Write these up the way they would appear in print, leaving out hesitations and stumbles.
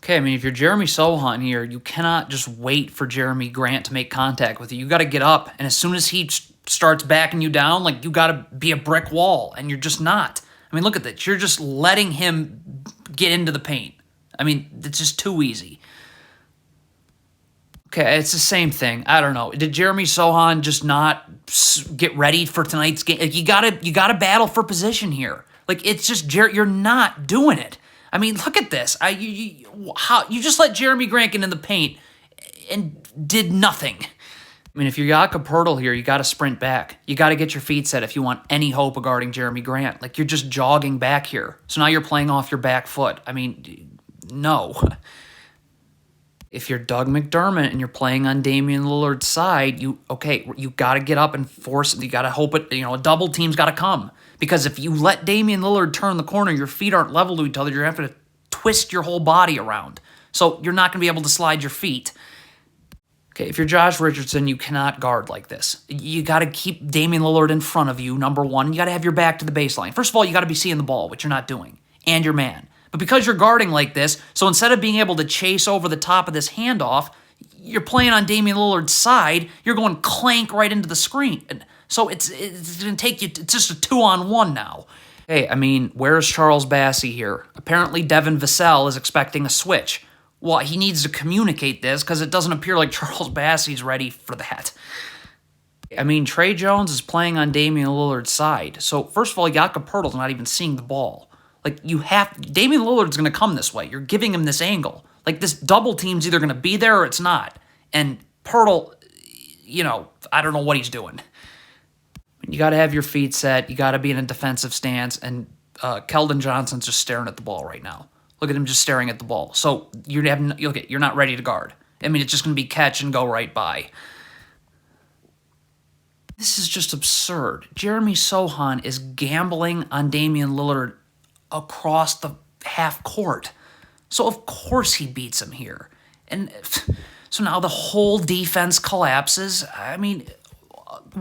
Okay, I mean, if you're Jeremy Sohan here, you cannot just wait for Jeremy Grant to make contact with you. You got to get up, and as soon as he starts backing you down, like, you got to be a brick wall, and you're just not. I mean, look at this. You're just letting him get into the paint. I mean, it's just too easy. Okay, it's the same thing. I don't know. Did Jeremy Sohan just not get ready for tonight's game? Like, you gotta battle for position here. Like, it's just you're not doing it. I mean, look at this. You just let Jeremy Grant get in the paint and did nothing. I mean, if you're Jakob Poeltl here, you got to sprint back. You got to get your feet set if you want any hope of guarding Jeremy Grant. Like, you're just jogging back here. So now you're playing off your back foot. I mean, no. If you're Doug McDermott and you're playing on Damian Lillard's side, you got to get up and force it. You got to hope it, a double team's got to come. Because if you let Damian Lillard turn the corner, your feet aren't level to each other. You're going to have to twist your whole body around. So you're not going to be able to slide your feet. Okay, if you're Josh Richardson, you cannot guard like this. You got to keep Damian Lillard in front of you, number one. You got to have your back to the baseline. First of all, you got to be seeing the ball, which you're not doing, and your man. But because you're guarding like this, so instead of being able to chase over the top of this handoff, you're playing on Damian Lillard's side, you're going clank right into the screen. So it's going to take you, it's just a 2-on-1 now. Hey, I mean, where's Charles Bassey here? Apparently Devin Vassell is expecting a switch. Well, he needs to communicate this because it doesn't appear like Charles Bassey's ready for that. I mean, Trey Jones is playing on Damian Lillard's side. So, first of all, Jakob Poeltl's not even seeing the ball. Like, Damian Lillard's going to come this way. You're giving him this angle. Like, this double team's either going to be there or it's not. And Poeltl, I don't know what he's doing. You got to have your feet set. You got to be in a defensive stance. And Keldon Johnson's just staring at the ball right now. Look at him just staring at the ball. So you're not ready to guard. I mean, it's just going to be catch and go right by. This is just absurd. Jeremy Sohan is gambling on Damian Lillard across the half court. So of course he beats him here. And so now the whole defense collapses. I mean,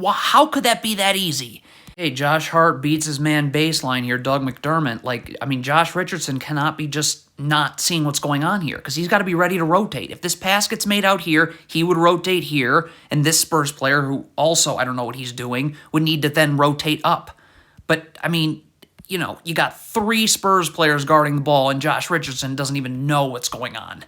how could that be that easy? Hey, Josh Hart beats his man baseline here, Doug McDermott. Josh Richardson cannot be just not seeing what's going on here because he's got to be ready to rotate. If this pass gets made out here, he would rotate here, and this Spurs player, who also, I don't know what he's doing, would need to then rotate up. But, I mean, you got 3 Spurs players guarding the ball, and Josh Richardson doesn't even know what's going on.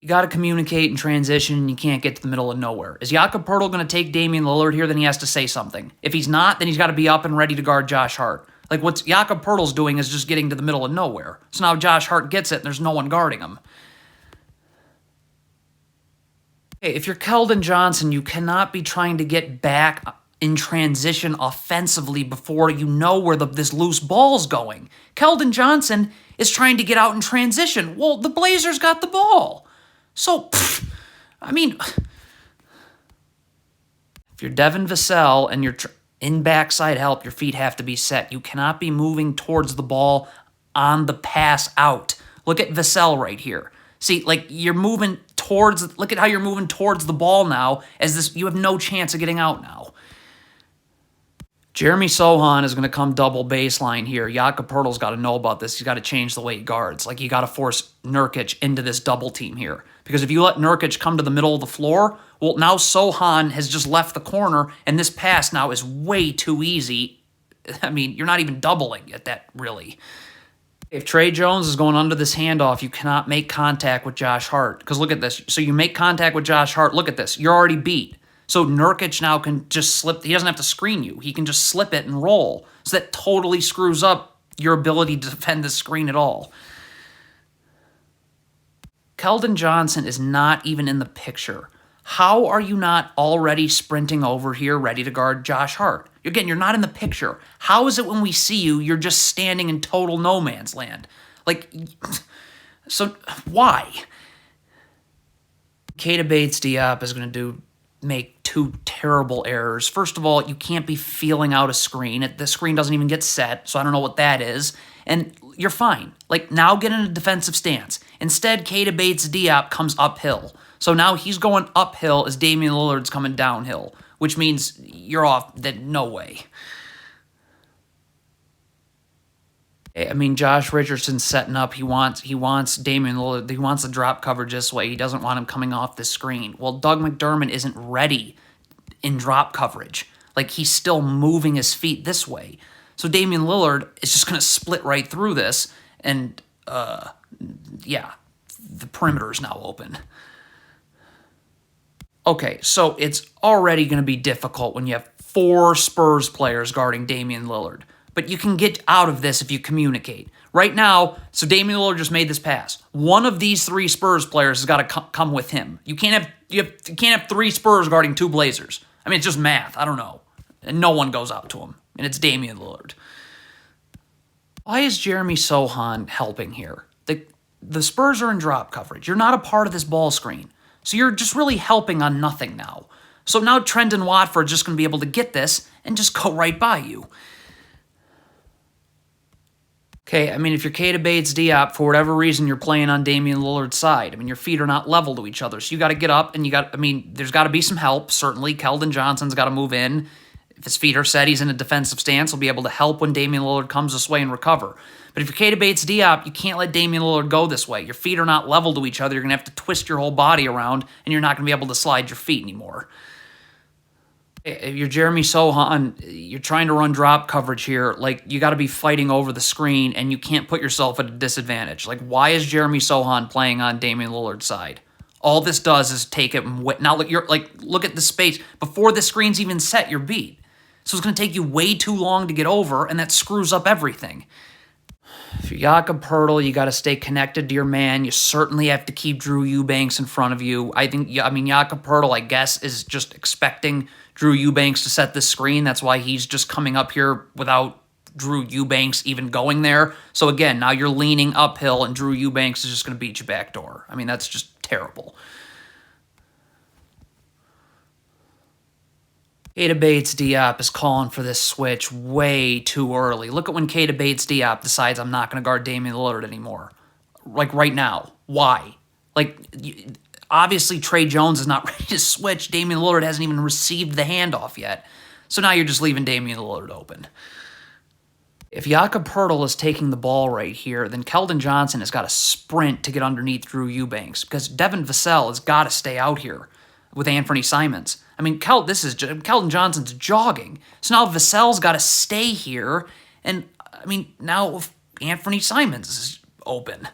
You got to communicate and transition, and you can't get to the middle of nowhere. Is Jakob Poeltl going to take Damian Lillard here? Then he has to say something. If he's not, then he's got to be up and ready to guard Josh Hart. Like, what Jakob Poeltl's doing is just getting to the middle of nowhere. So now Josh Hart gets it, and there's no one guarding him. Hey, if you're Keldon Johnson, you cannot be trying to get back in transition offensively before you know where this loose ball's going. Keldon Johnson is trying to get out in transition. Well, the Blazers got the ball. So, if you're Devin Vassell and you're in backside help, your feet have to be set. You cannot be moving towards the ball on the pass out. Look at Vassell right here. See, you're moving towards, look at how you're moving towards the ball now, you have no chance of getting out now. Jeremy Sohan is going to come double baseline here. Jakob Poeltl's got to know about this. He's got to change the way he guards. You got to force Nurkic into this double team here. Because if you let Nurkic come to the middle of the floor, well, now Sohan has just left the corner, and this pass now is way too easy. I mean, you're not even doubling at that, really. If Trey Jones is going under this handoff, you cannot make contact with Josh Hart. Because look at this. So you make contact with Josh Hart. Look at this. You're already beat. So Nurkic now can just slip. He doesn't have to screen you. He can just slip it and roll. So that totally screws up your ability to defend the screen at all. Keldon Johnson is not even in the picture. How are you not already sprinting over here ready to guard Josh Hart? Again, you're not in the picture. How is it when we see you, you're just standing in total no man's land? So why? Keita Bates-Diop is going to make 2 terrible errors. First of all, you can't be feeling out a screen. The screen doesn't even get set, so I don't know what that is. And you're fine. Now get in a defensive stance. Instead, Keita Bates-Diop comes uphill. So now he's going uphill as Damian Lillard's coming downhill, which means you're off. No way. I mean, Josh Richardson's setting up. He wants Damian Lillard. He wants the drop coverage this way. He doesn't want him coming off the screen. Well, Doug McDermott isn't ready in drop coverage. Like, he's still moving his feet this way. So Damian Lillard is just going to split right through this, and yeah, the perimeter is now open. Okay, so it's already going to be difficult when you have 4 Spurs players guarding Damian Lillard. But you can get out of this if you communicate. Right now, so Damian Lillard just made this pass. One of these 3 Spurs players has got to come with him. You can't have 3 Spurs guarding 2 Blazers. I mean, it's just math. I don't know. And no one goes out to him. And it's Damian Lillard. Why is Jeremy Sohan helping here? The Spurs are in drop coverage. You're not a part of this ball screen. So you're just really helping on nothing now. So now Trendon Watford's just going to be able to get this and just go right by you. Okay, I mean, if you're Keita Bates-Diop, for whatever reason, you're playing on Damian Lillard's side. I mean, your feet are not level to each other, so you got to get up, and there's got to be some help, certainly. Keldon Johnson's got to move in. If his feet are set, he's in a defensive stance. He'll be able to help when Damian Lillard comes this way and recover. But if you're Keita Bates-Diop, you can't let Damian Lillard go this way. Your feet are not level to each other. You're going to have to twist your whole body around, and you're not going to be able to slide your feet anymore. If you're Jeremy Sohan, you're trying to run drop coverage here. Like, you got to be fighting over the screen, and you can't put yourself at a disadvantage. Like, why is Jeremy Sohan playing on Damian Lillard's side? All this does is take it and now look at the space. Before the screen's even set, you're beat. So it's going to take you way too long to get over, and that screws up everything. If you're Jakob Poeltl, you got to stay connected to your man. You certainly have to keep Drew Eubanks in front of you. Jakob Poeltl, I guess, is just expecting Drew Eubanks to set this screen. That's why he's just coming up here without Drew Eubanks even going there. So again, now you're leaning uphill, and Drew Eubanks is just going to beat you backdoor. I mean, that's just terrible. Keita Bates-Diop is calling for this switch way too early. Look at when Keita Bates-Diop decides I'm not going to guard Damian Lillard anymore. Like, right now. Why? Like, obviously Trey Jones is not ready to switch. Damian Lillard hasn't even received the handoff yet. So now you're just leaving Damian Lillard open. If Jakob Poeltl is taking the ball right here, then Keldon Johnson has got to sprint to get underneath Drew Eubanks, because Devin Vassell has got to stay out here with Anthony Simons. I mean, Keldon Johnson's jogging. So now Vassell's got to stay here. And, I mean, now Anthony Simons is open.